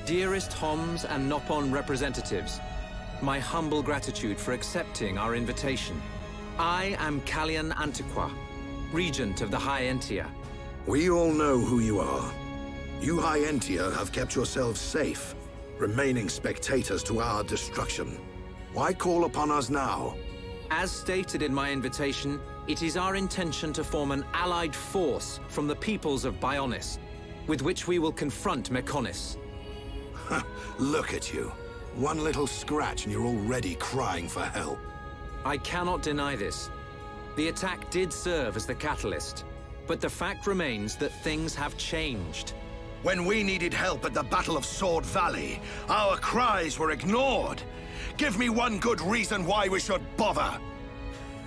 Dearest Homs and Nopon representatives, my humble gratitude for accepting our invitation. I am Callian Antiqua, Regent of the High Entia. We all know who you are. You High Entia have kept yourselves safe, remaining spectators to our destruction. Why call upon us now? As stated in my invitation, it is our intention to form an allied force from the peoples of Bionis, with which we will confront Mechonis. Look at you. One little scratch and you're already crying for help. I cannot deny this. The attack did serve as the catalyst, but the fact remains that things have changed. When we needed help at the Battle of Sword Valley, our cries were ignored. Give me one good reason why we should bother.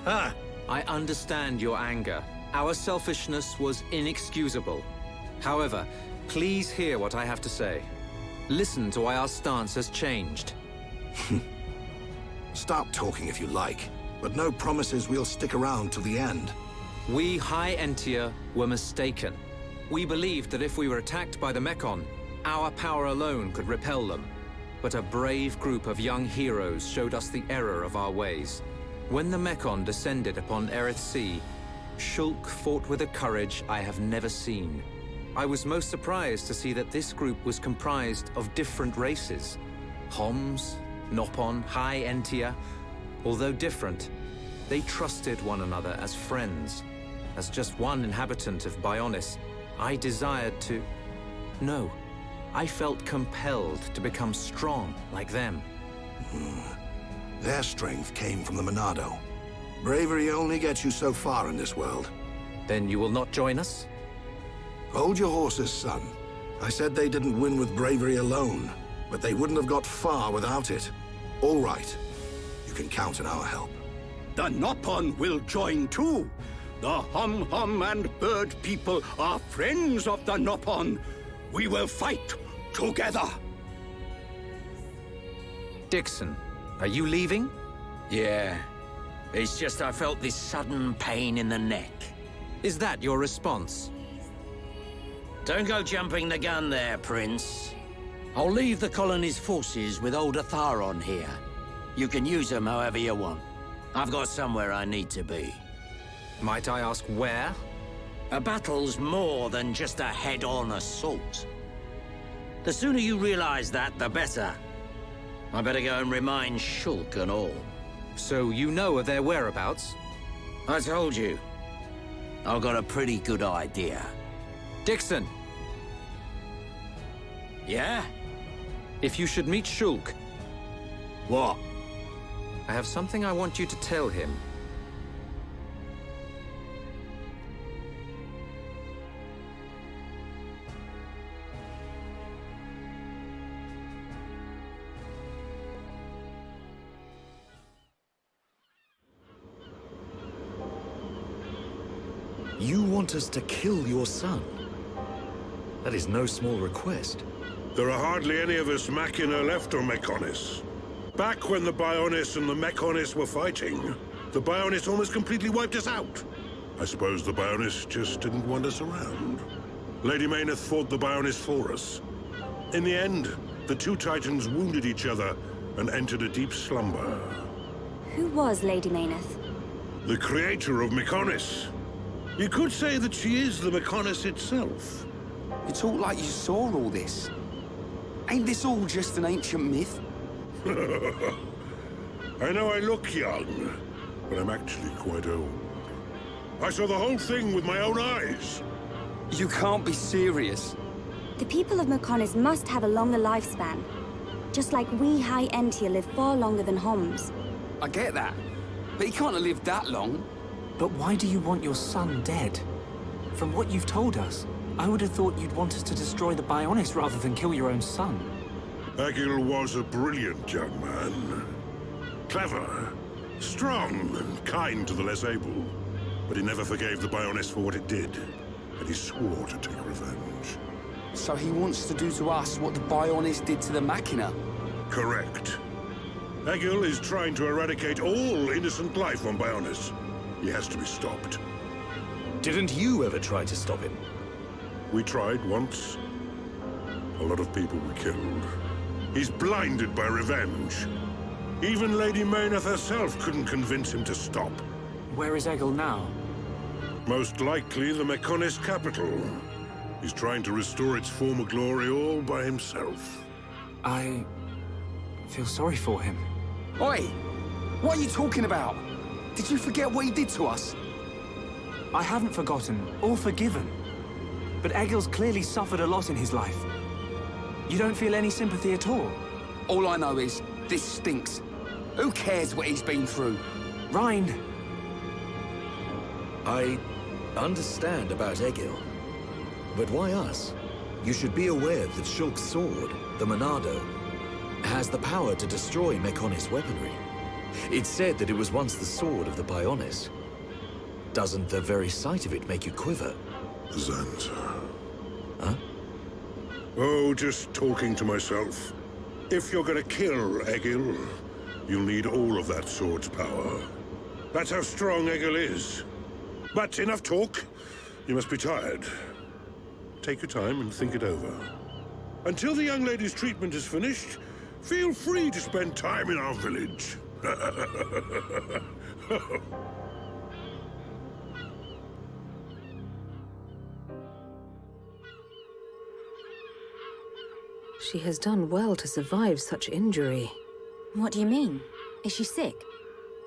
Huh? I understand your anger. Our selfishness was inexcusable. However, please hear what I have to say. Listen to why our stance has changed. Stop talking if you like, but no promises we'll stick around till the end. We High Entia were mistaken. We believed that if we were attacked by the Mechon, our power alone could repel them. But a brave group of young heroes showed us the error of our ways. When the Mechon descended upon Erith Sea, Shulk fought with a courage I have never seen. I was most surprised to see that this group was comprised of different races. Homs, Nopon, High Entia. Although different, they trusted one another as friends. As just one inhabitant of Bionis, I desired to... No, I felt compelled to become strong like them. Their strength came from the Monado. Bravery only gets you so far in this world. Then you will not join us? Hold your horses, son. I said they didn't win with bravery alone, but they wouldn't have got far without it. All right. You can count on our help. The Nopon will join too. The Hum-Hum and Bird people are friends of the Nopon. We will fight together. Dixon, are you leaving? Yeah. It's just I felt this sudden pain in the neck. Is that your response? Don't go jumping the gun there, Prince. I'll leave the colony's forces with old Atharon here. You can use them however you want. I've got somewhere I need to be. Might I ask where? A battle's more than just a head-on assault. The sooner you realize that, the better. I better go and remind Shulk and all. So you know of their whereabouts? I told you. I've got a pretty good idea. Dixon! Yeah? If you should meet Shulk, What? I have something I want you to tell him. You want us to kill your son? That is no small request. There are hardly any of us Machina left on Mechonis. Back when the Bionis and the Mechonis were fighting, the Bionis almost completely wiped us out. I suppose the Bionis just didn't want us around. Lady Mayneth fought the Bionis for us. In the end, the two Titans wounded each other and entered a deep slumber. Who was Lady Mayneth? The creator of Mechonis. You could say that she is the Mechonis itself. You talk like you saw all this. Ain't this all just an ancient myth? I know I look young, but I'm actually quite old. I saw the whole thing with my own eyes. You can't be serious. The people of Mechonis must have a longer lifespan. Just like we High Entia live far longer than Homs. I get that. But he can't have lived that long. But why do you want your son dead? From what you've told us, I would have thought you'd want us to destroy the Bionis rather than kill your own son. Agil was a brilliant young man. Clever, strong, and kind to the less able. But he never forgave the Bionis for what it did, and he swore to take revenge. So he wants to do to us what the Bionis did to the Machina? Correct. Agil is trying to eradicate all innocent life on Bionis. He has to be stopped. Didn't you ever try to stop him? We tried once. A lot of people were killed. He's blinded by revenge. Even Lady Mayneth herself couldn't convince him to stop. Where is Egil now? Most likely the Mechonis capital. He's trying to restore its former glory all by himself. I feel sorry for him. Oi! What are you talking about? Did you forget what he did to us? I haven't forgotten or forgiven. But Egil's clearly suffered a lot in his life. You don't feel any sympathy at all? All I know is, this stinks. Who cares what he's been through? Rhine! I understand about Egil. But why us? You should be aware that Shulk's sword, the Monado, has the power to destroy Mechonis weaponry. It's said that it was once the sword of the Bionis. Doesn't the very sight of it make you quiver? Xanta. Huh? Oh, just talking to myself. If you're gonna kill Egil, you'll need all of that sword's power. That's how strong Egil is. But enough talk. You must be tired. Take your time and think it over. Until the young lady's treatment is finished, feel free to spend time in our village. She has done well to survive such injury. What do you mean? Is she sick?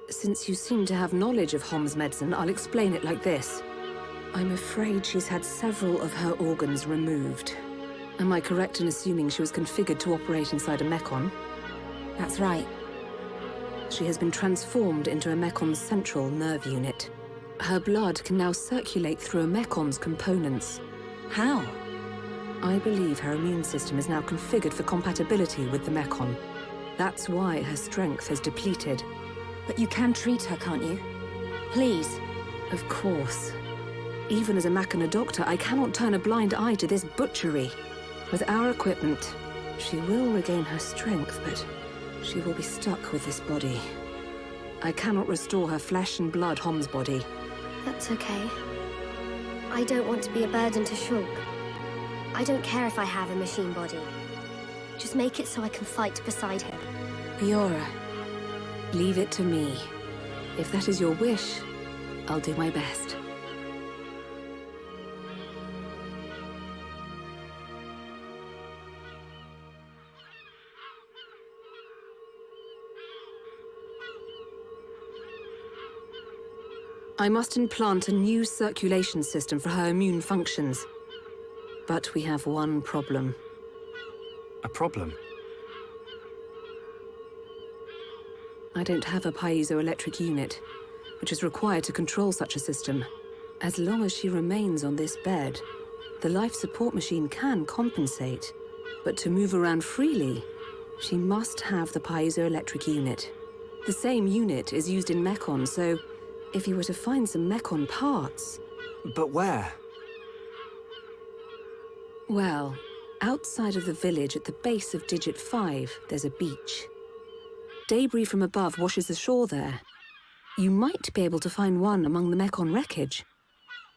Since you seem to have knowledge of Hom's medicine, I'll explain it like this. I'm afraid she's had several of her organs removed. Am I correct in assuming she was configured to operate inside a Mechon? That's right. She has been transformed into a Mekon's central nerve unit. Her blood can now circulate through a Mekon's components. How? I believe her immune system is now configured for compatibility with the Mekon. That's why her strength has depleted. But you can treat her, can't you? Please. Of course. Even as a Machina doctor, I cannot turn a blind eye to this butchery. With our equipment, she will regain her strength, but she will be stuck with this body. I cannot restore her flesh and blood Hom's body. That's okay. I don't want to be a burden to Shulk. I don't care if I have a machine body. Just make it so I can fight beside him. Biora, leave it to me. If that is your wish, I'll do my best. I must implant a new circulation system for her immune functions. But we have one problem. A problem? I don't have a piezoelectric unit, which is required to control such a system. As long as she remains on this bed, the life support machine can compensate. But to move around freely, she must have the piezoelectric unit. The same unit is used in Mechon, so if you were to find some Mechon parts... But where? Well, outside of the village at the base of Digit 5, there's a beach. Debris from above washes ashore there. You might be able to find one among the Mechon wreckage.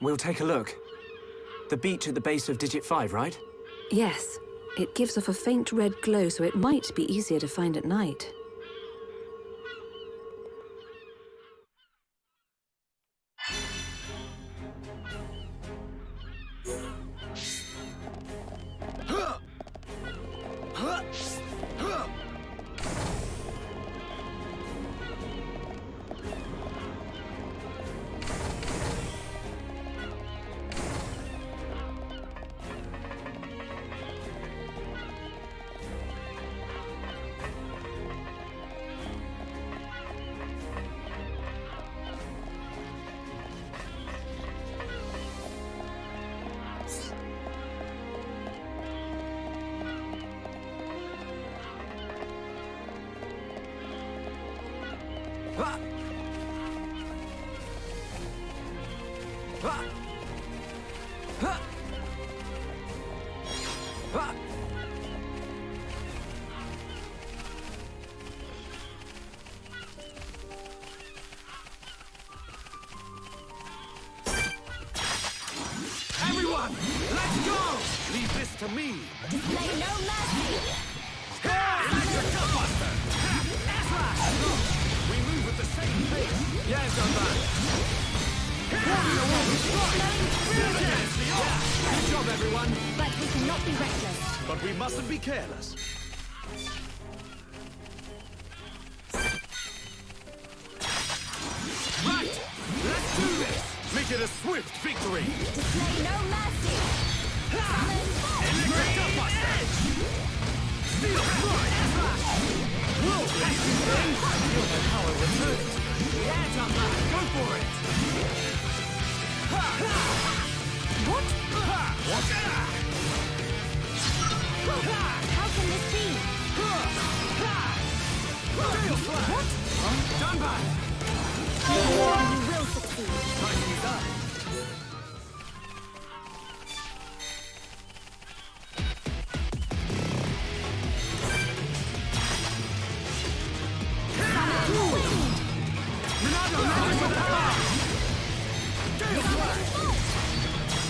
We'll take a look. The beach at the base of Digit 5, right? Yes. It gives off a faint red glow, so it might be easier to find at night. Everyone, let's go! Leave this to me! Display no mercy! Electric Gutbuster! We move at the same pace! Yes, I'm back! Good job, everyone! But we cannot be reckless. But we mustn't be careless. Right! Let's do this! Make it a swift victory! Display no mercy! Summon Electric Gutbuster! Steel Strike! Whoa! Feel the power returns! Yeah, Jumper! Go for it! What? How can this be? What? Jumper! You will succeed. Nicely done. Monado, magical power! Gale Slash!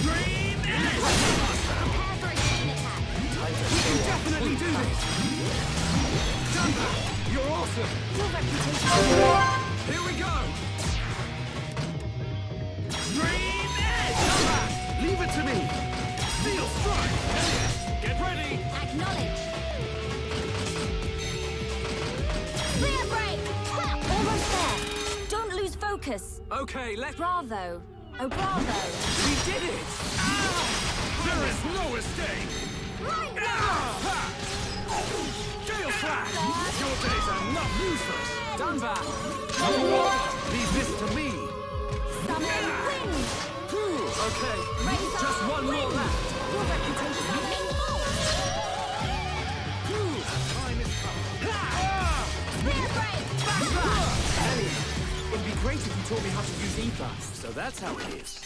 Dream Electric Buster! Prepare for a chain attack. We can definitely do this! Jumper, you're awesome! Your reputation. Here we go! Dream Edge! Leave it to me! Steel Strike! Get ready! Acknowledge. Spear break! Almost there. Don't lose focus. Okay, let's... Bravo. Oh, bravo. We did it! There is no escape! Right now. Gale Slash! Your days are not useless! Dunbar! Leave this to me! Summon wind. Okay, Razor just one more wind. left! Your reputation. Summoning bolt. Time is coming! Spear break. Elliot, it'd be great if you taught me how to use ether. So that's how it is.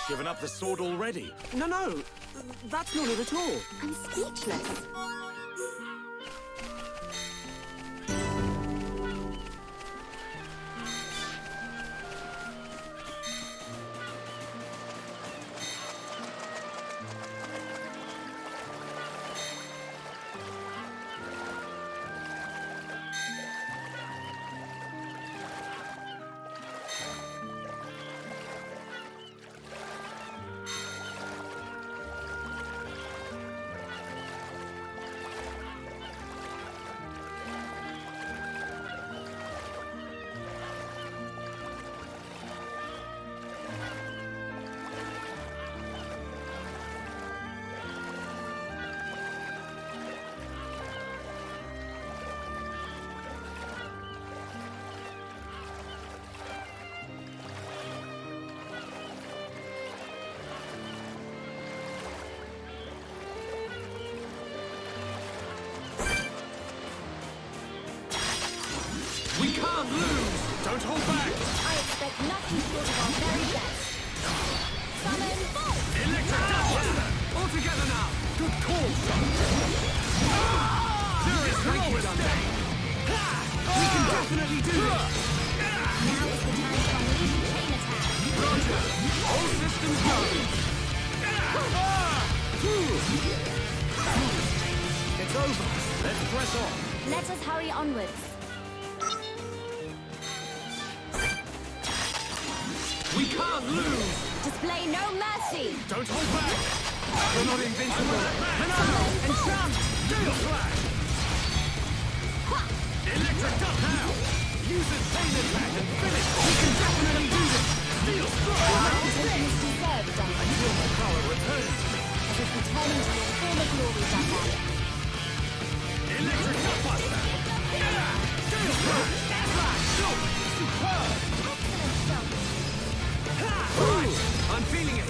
Given up the sword already? No, that's not it at all. I'm speechless. We can't lose! Don't hold back! I expect nothing short of our very best. Summon bolt. Electric Gutbuster! All together now! Good call, son! There is no escape! We can definitely do this! Now is the time to unleash a chain attack. Roger! All systems go! It's over! Let's press on! Let us hurry onwards. We can't lose! Display no mercy. Don't hold back! We're not invincible! Monado! Enchant! Gale Slash! Electric Gut now! Use a chain attack and finish! We can definitely do this! Steel Strike! Reputation is deserved, Duncan. I feel my power returning to me! As if returning to your former glory, Duncan. Electric Gutbuster! Gale Slash! Superb! Excellent jump. Right! I'm feeling it!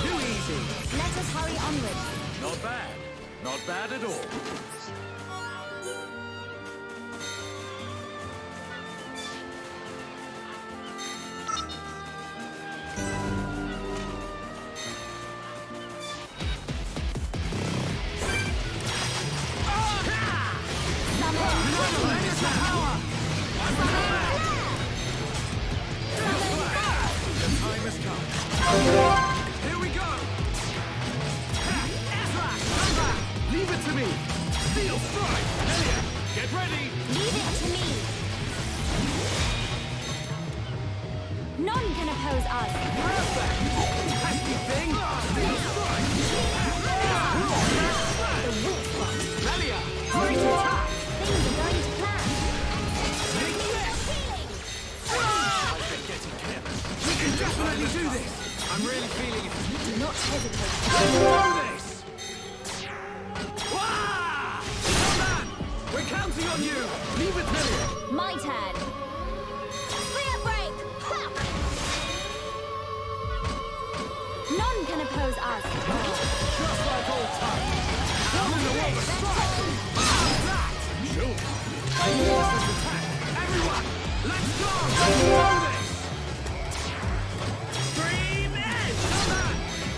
Too easy! Let us hurry onwards. Not bad. Not bad at all. Summon. to me! Steel strike! Elliot, get ready! Leave it to me! None can oppose us! Perfect! Pesky thing! Steel strike! The weak spot! Relia! Great attack! Things are going to plan! Take this! I've been getting careless. We can definitely do this! I'm really feeling it. Do not hesitate. Do this! Wah! Come on! We're counting on you! Leave it, Lilia! My turn! Spear break! Ha! None can oppose us! Just like old times! Come in the world of strike! How's that? Sure! Magnificent attack! Everyone! Let's go! Do this! Stream in! Come on!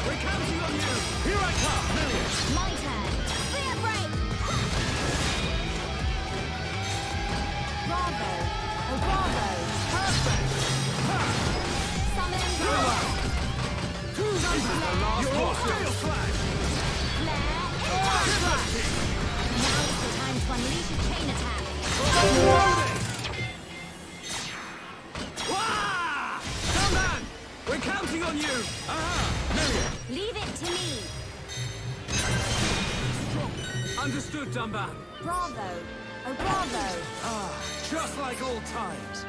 We're counting on you! Here I come, Lilia! My turn! Spear break! Ha! Bravo! Oh, bravo! Perfect! Ha! Summon Come Flare! on! Who's under the last one? Steel flash! Impact! Now is the time to unleash a chain attack! Wah! Come on! We're counting on you! Lilia! Leave it to me! Understood, Dumban. Bravo! Oh, bravo! Just like old times.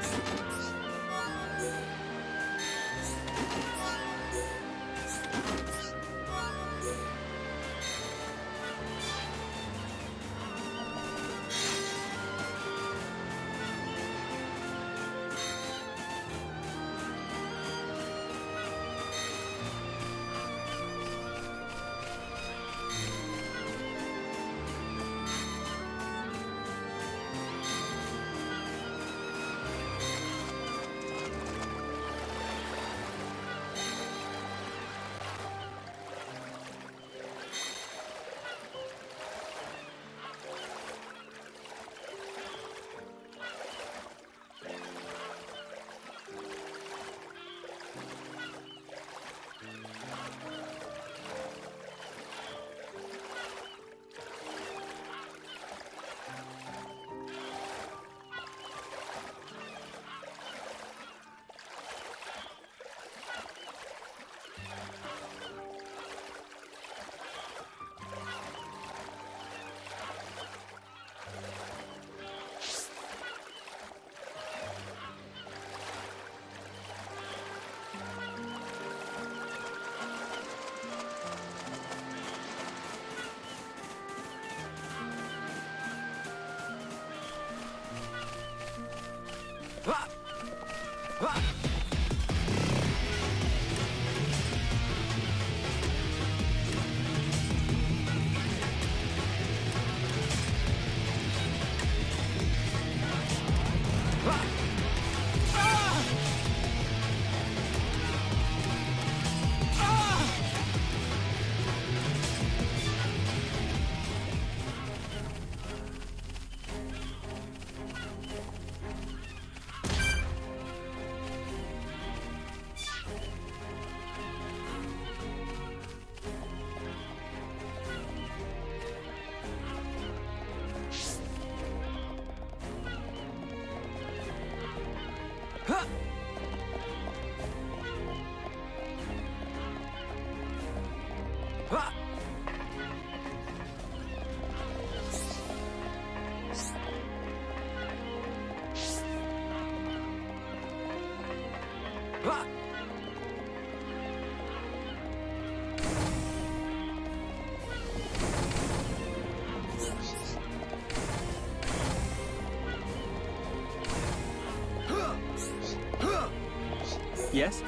Yes?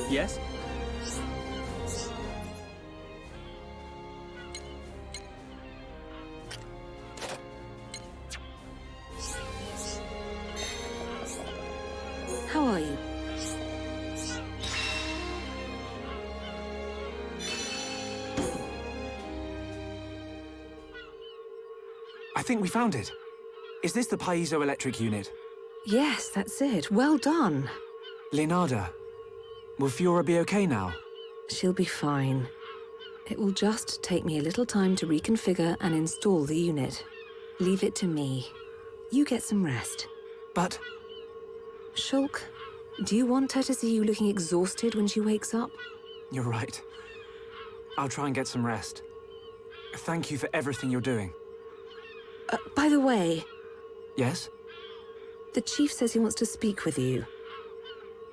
Yes? think we found it. Is this the piezoelectric unit? Yes, that's it. Well done. Leonardo, will Fiora be okay now? She'll be fine. It will just take me a little time to reconfigure and install the unit. Leave it to me. You get some rest. But... Shulk, do you want her to see you looking exhausted when she wakes up? You're right. I'll try and get some rest. Thank you for everything you're doing. By the way... Yes? The Chief says he wants to speak with you.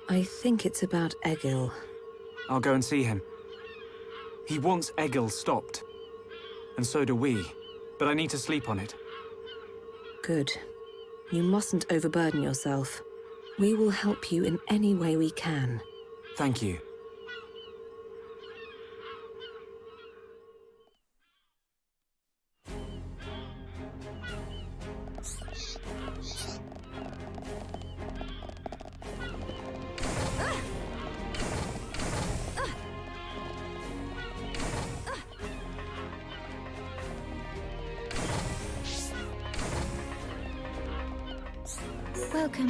I think it's about Egil. I'll go and see him. He wants Egil stopped. And so do we. But I need to sleep on it. Good. You mustn't overburden yourself. We will help you in any way we can. Thank you. Welcome.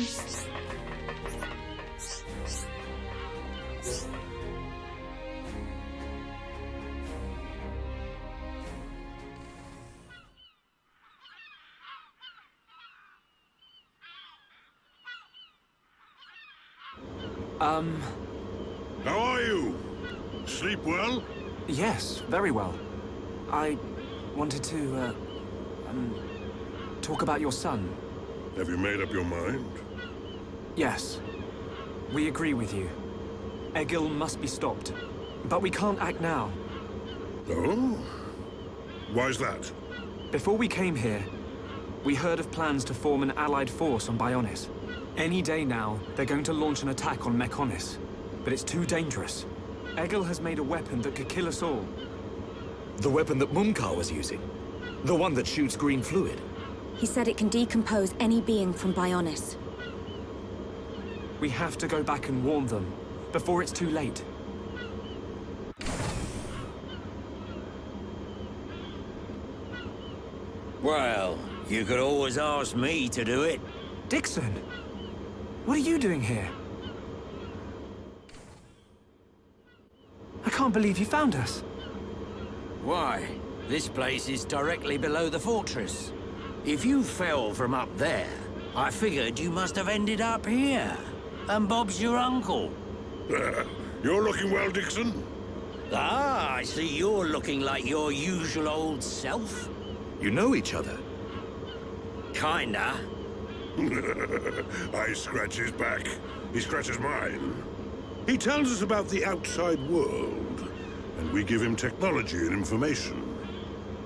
How are you? Sleep well? Yes, very well. I wanted to, talk about your son. Have you made up your mind? Yes. We agree with you. Egil must be stopped. But we can't act now. Oh? Why's that? Before we came here, we heard of plans to form an allied force on Bionis. Any day now, they're going to launch an attack on Mechonis. But it's too dangerous. Egil has made a weapon that could kill us all. The weapon that Mumkar was using? The one that shoots green fluid? He said it can decompose any being from Bionis. We have to go back and warn them, before it's too late. Well, you could always ask me to do it. Dixon! What are you doing here? I can't believe you found us. Why? This place is directly below the fortress. If you fell from up there, I figured you must have ended up here. And Bob's your uncle. You're looking well, Dixon. Ah, I see you're looking like your usual old self. You know each other? Kinda. I scratch his back. He scratches mine. He tells us about the outside world, and we give him technology and information.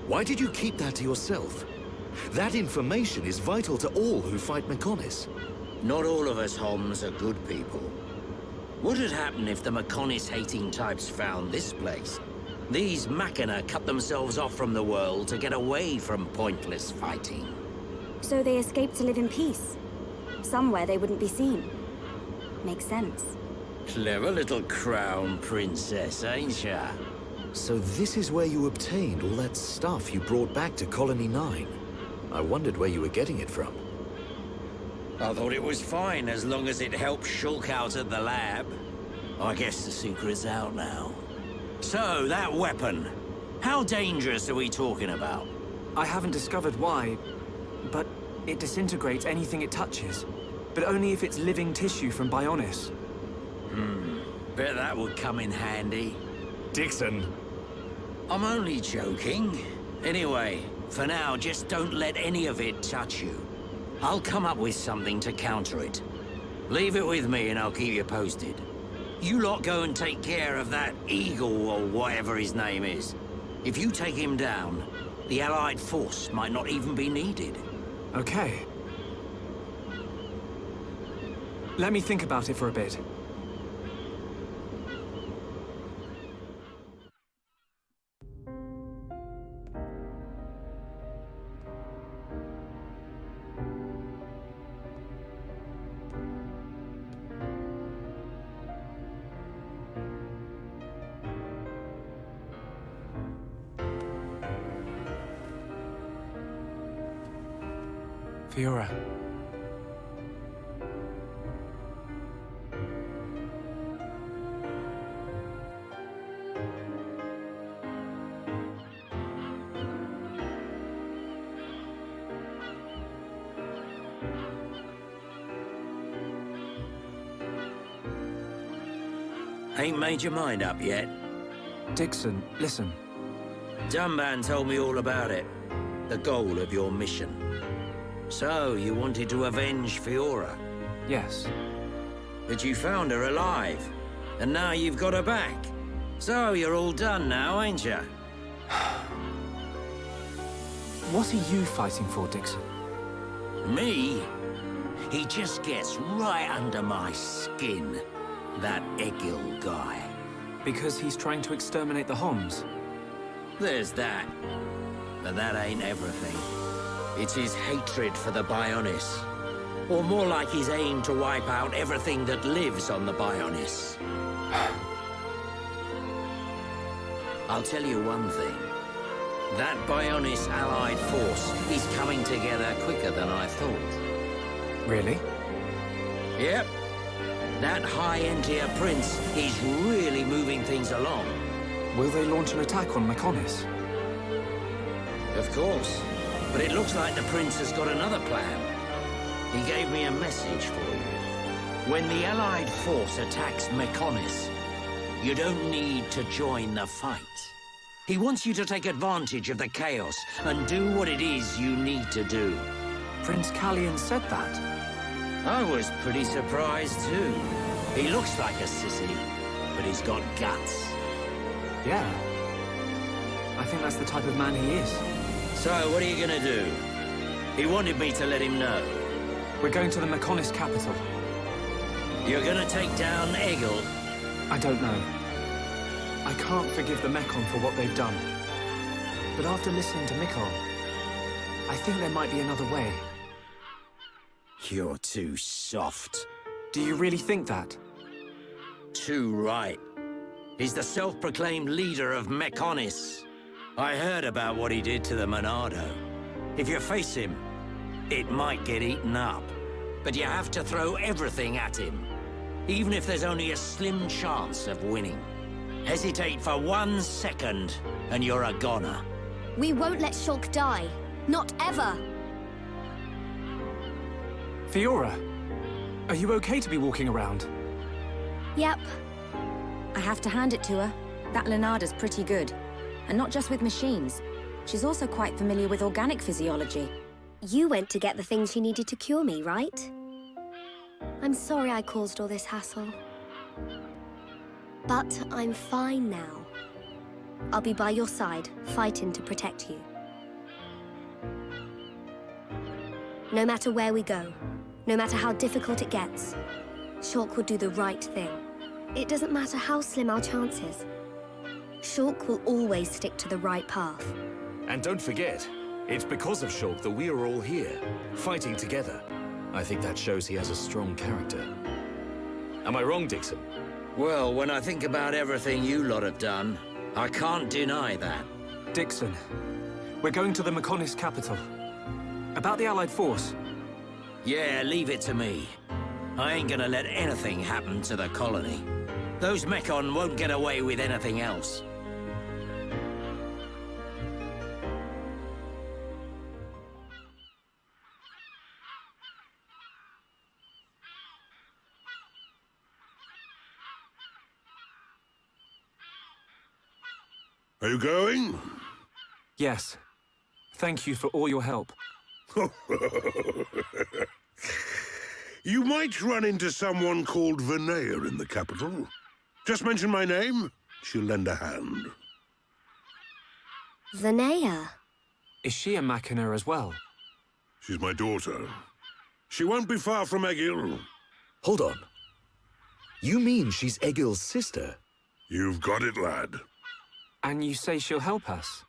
Why did you keep that to yourself? That information is vital to all who fight Mechonis. Not all of us Homs are good people. What'd happen if the Mechonis-hating types found this place? These Machina cut themselves off from the world to get away from pointless fighting. So they escaped to live in peace. Somewhere they wouldn't be seen. Makes sense. Clever little crown princess, ain't ya? So this is where you obtained all that stuff you brought back to Colony 9. I wondered where you were getting it from. I thought it was fine as long as it helped Shulk out at the lab. I guess the secret's out now. So, that weapon. How dangerous are we talking about? I haven't discovered why, but it disintegrates anything it touches. But only if it's living tissue from Bionis. Bet that would come in handy. Dixon! I'm only joking. Anyway, for now, just don't let any of it touch you. I'll come up with something to counter it. Leave it with me and I'll keep you posted. You lot go and take care of that Eagle or whatever his name is. If you take him down, the Allied force might not even be needed. Okay. Let me think about it for a bit. Fiora. Ain't made your mind up yet? Dixon, listen. Dunban told me all about it. The goal of your mission. So, you wanted to avenge Fiora? Yes. But you found her alive. And now you've got her back. So, you're all done now, ain't you? What are you fighting for, Dixon? Me? He just gets right under my skin. That Egil guy. Because he's trying to exterminate the Homs? There's that. But that ain't everything. It's his hatred for the Bionis. Or more like his aim to wipe out everything that lives on the Bionis. I'll tell you one thing. That Bionis allied force is coming together quicker than I thought. Really? Yep. That high-end-tier prince is really moving things along. Will they launch an attack on Mechonis? Of course. But it looks like the prince has got another plan. He gave me a message for you. When the allied force attacks Mechonis, you don't need to join the fight. He wants you to take advantage of the chaos and do what it is you need to do. Prince Callian said that. I was pretty surprised too. He looks like a sissy, but he's got guts. Yeah. I think that's the type of man he is. So, what are you gonna do? He wanted me to let him know. We're going to the Mechonis capital. You're gonna take down Egil? I don't know. I can't forgive the Mechon for what they've done. But after listening to Mikon, I think there might be another way. You're too soft. Do you really think that? Too right. He's the self-proclaimed leader of Mechonis. I heard about what he did to the Monado. If you face him, it might get eaten up. But you have to throw everything at him. Even if there's only a slim chance of winning. Hesitate for 1 second, and you're a goner. We won't let Shulk die. Not ever. Fiora, are you okay to be walking around? Yep. I have to hand it to her. That Lenada's pretty good. And not just with machines. She's also quite familiar with organic physiology. You went to get the things you needed to cure me, right? I'm sorry I caused all this hassle. But I'm fine now. I'll be by your side, fighting to protect you. No matter where we go, no matter how difficult it gets, Shulk will do the right thing. It doesn't matter how slim our chances. Shulk will always stick to the right path. And don't forget, it's because of Shulk that we are all here, fighting together. I think that shows he has a strong character. Am I wrong, Dixon? Well, when I think about everything you lot have done, I can't deny that. Dixon, we're going to the Mechonis capital. About the Allied force. Yeah, leave it to me. I ain't gonna let anything happen to the colony. Those Mechon won't get away with anything else. Are you going? Yes. Thank you for all your help. You might run into someone called Vinaya in the capital. Just mention my name, she'll lend a hand. Vinaya? Is she a Machina as well? She's my daughter. She won't be far from Egil. Hold on. You mean she's Egil's sister? You've got it, lad. And you say she'll help us?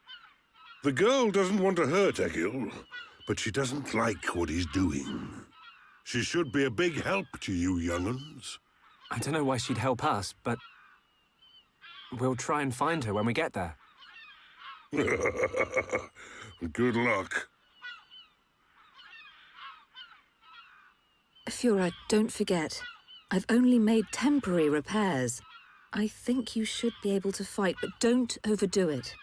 The girl doesn't want to hurt Egil, but she doesn't like what he's doing. She should be a big help to you young'uns. I don't know why she'd help us, but we'll try and find her when we get there. Good luck. Fiora, don't forget. I've only made temporary repairs. I think you should be able to fight, but don't overdo it.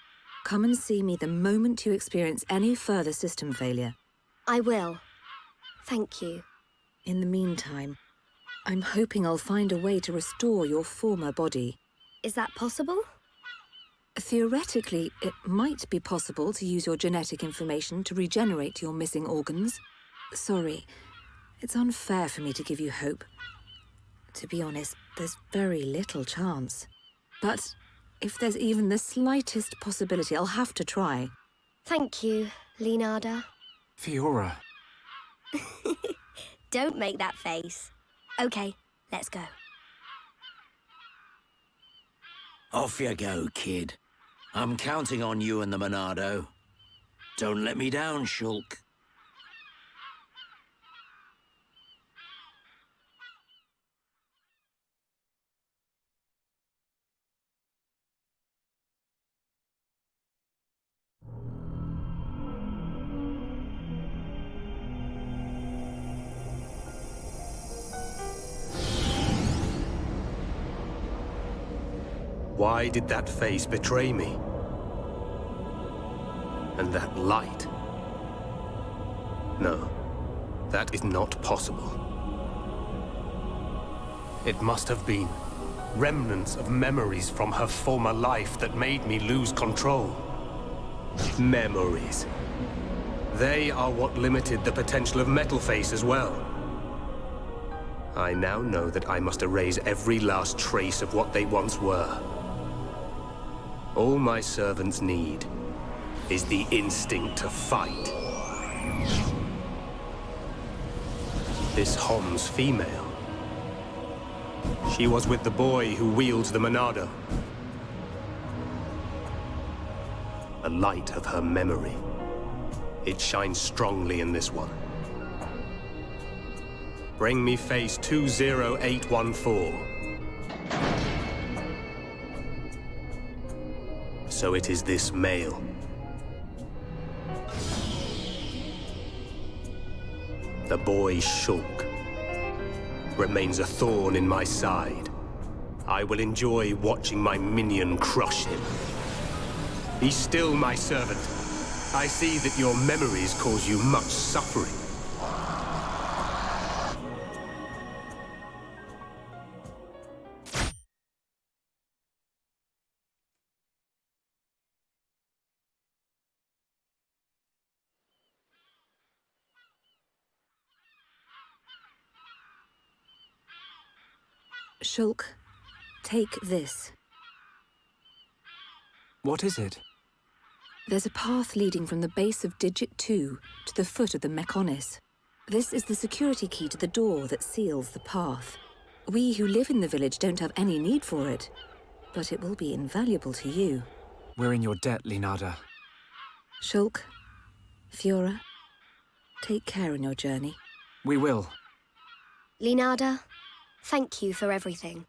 Come and see me the moment you experience any further system failure. I will. Thank you. In the meantime, I'm hoping I'll find a way to restore your former body. Is that possible? Theoretically, it might be possible to use your genetic information to regenerate your missing organs. Sorry, it's unfair for me to give you hope. To be honest, there's very little chance. But if there's even the slightest possibility, I'll have to try. Thank you, Leonarda. Fiora. Don't make that face. Okay, let's go. Off you go, kid. I'm counting on you and the Monado. Don't let me down, Shulk. Why did that face betray me? And that light? No, that is not possible. It must have been remnants of memories from her former life that made me lose control. Memories. They are what limited the potential of Metalface as well. I now know that I must erase every last trace of what they once were. All my servants need is the instinct to fight. This Hom's female. She was with the boy who wields the Monado. The light of her memory. It shines strongly in this one. Bring me face 20814. So it is this male. The boy Shulk remains a thorn in my side. I will enjoy watching my minion crush him. Be still, my servant. I see that your memories cause you much suffering. Shulk, take this. What is it? There's a path leading from the base of Digit 2 to the foot of the Mechonis. This is the security key to the door that seals the path. We who live in the village don't have any need for it, but it will be invaluable to you. We're in your debt, Leonarda. Shulk, Fiora, take care on your journey. We will. Leonarda, thank you for everything.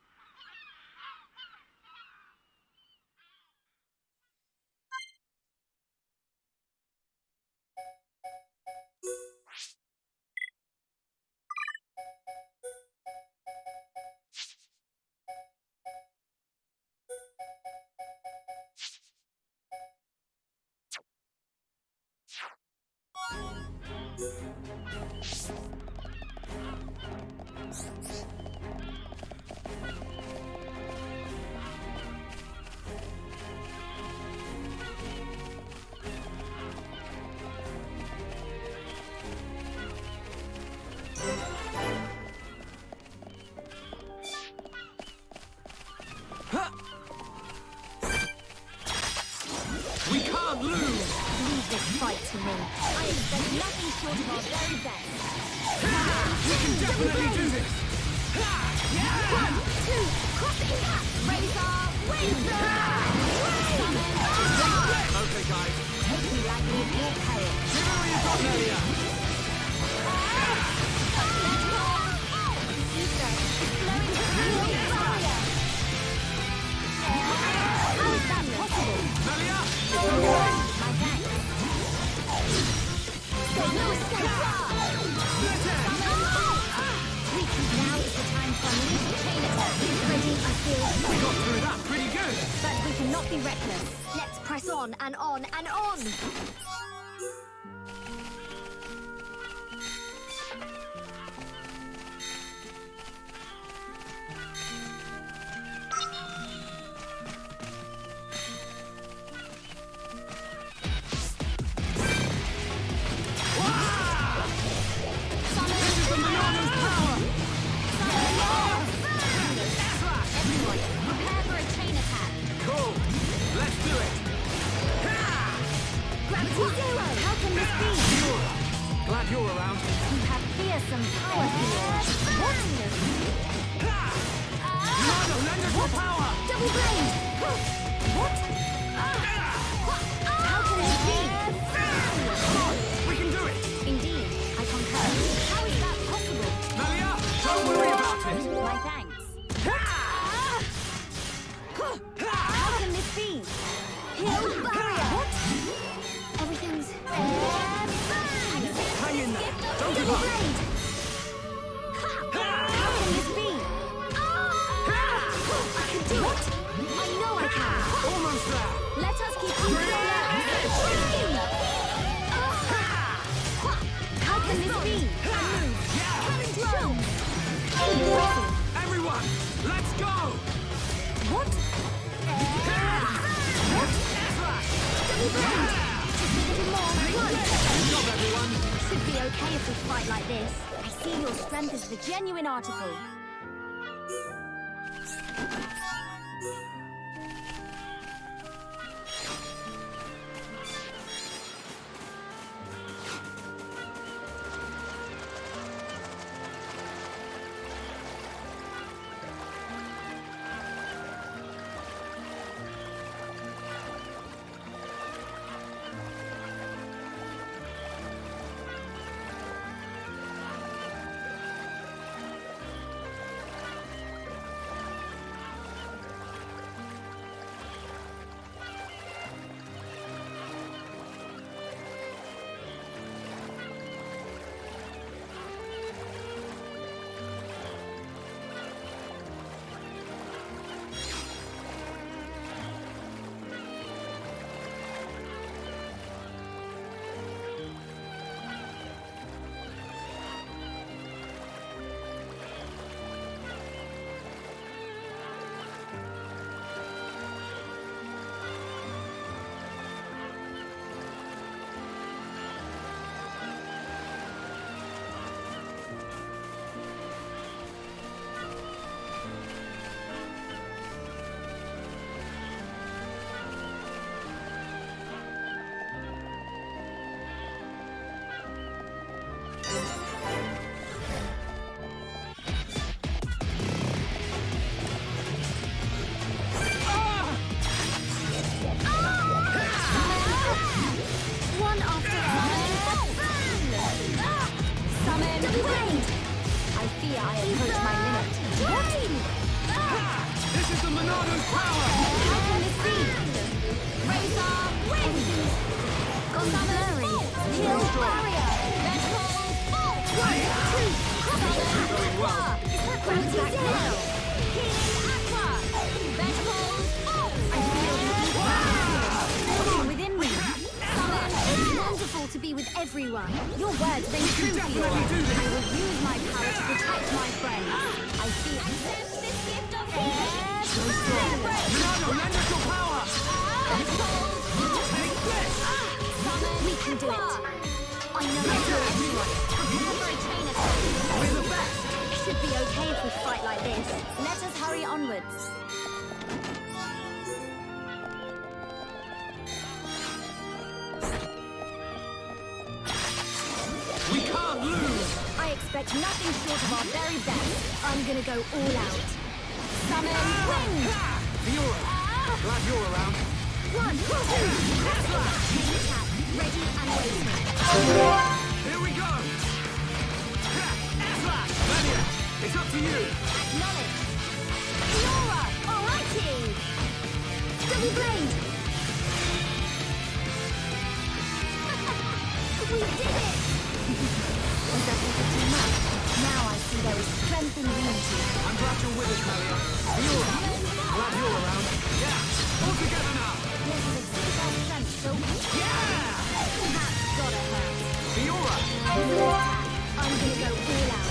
We can't lose! Leave this fight to me. I expect nothing short of our very best. We can definitely do this! 1, 2, crossing that! Razor, Razor! Okay, guys. Take me like me, you'll pay it. Give her what you got, Melia! Ether is flowing through your barrier. How is that possible? Melia! My thanks. There's no escape. Split it! reckless. Let's press on and on and on. Glad you're around. You have fearsome power fields. What? Leonardo, lend us your power! Double blade! What? How can this be? We can do it! Indeed, I concur. How is that possible? Melia, don't worry about it! My thanks. How can this be? Heal barrier! What? Everything's... Hang in there! Don't give up! How can this be? I can do it! I know I can! Almost there! Let us keep you How can this be? Coming through! Everyone, let's go! What? What? Double blade! Just a little more. Good job, everyone! Should be okay if we fight like this. I see your strength is the genuine article. To be with everyone. Your words ring true for you. I will use my power to protect my friends. I feel this gift of Leonardo, lend us your power! Take this! We can do it. I know everyone. Prepare for a chain attack. We're the best! It should be okay if we fight like this. Let us hurry onwards. We can't lose! I expect nothing short of our very best. I'm gonna go all out. Summon wind! Fiora, glad you're around. 1, 2, chain attack, ready and waiting. Here we go! Melia, it's up to you! Acknowledge. Fiora, alrighty! Double blade! We did it! Was that ever too much? Now I see there is strength in unity. I'm glad you're with us, Melia. Fiora, glad you're around. Yeah, all together now! That's gotta hurt. Fiora! I'm gonna go all out.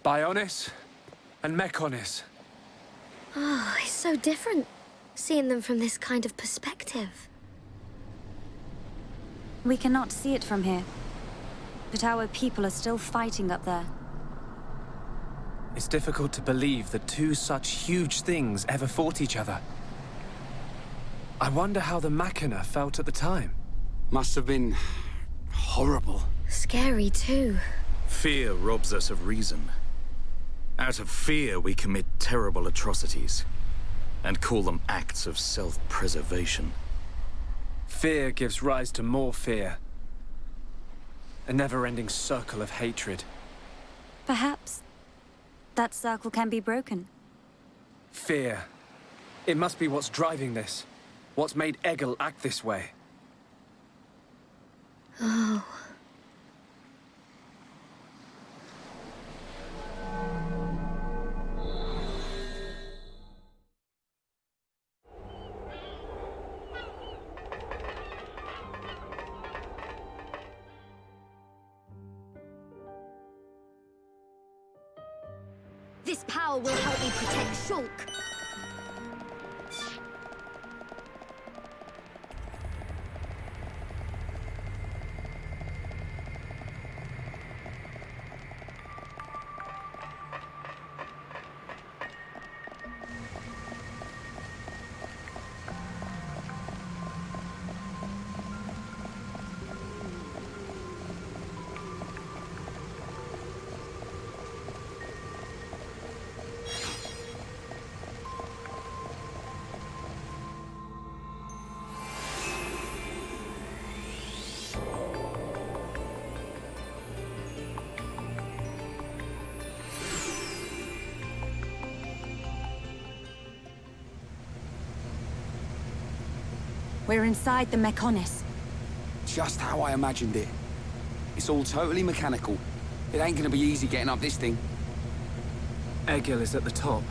Bionis and Mechonis. Oh, it's so different, seeing them from this kind of perspective. We cannot see it from here, but our people are still fighting up there. It's difficult to believe that two such huge things ever fought each other. I wonder how the Machina felt at the time. Must have been horrible. Scary too. Fear robs us of reason. Out of fear, we commit terrible atrocities, and call them acts of self-preservation. Fear gives rise to more fear. A never-ending circle of hatred. Perhaps that circle can be broken. Fear. It must be what's driving this. What's made Egil act this way. Oh. This power will help me protect Shulk. We're inside the Mechonis. Just how I imagined it. It's all totally mechanical. It ain't gonna be easy getting up this thing. Egil is at the top.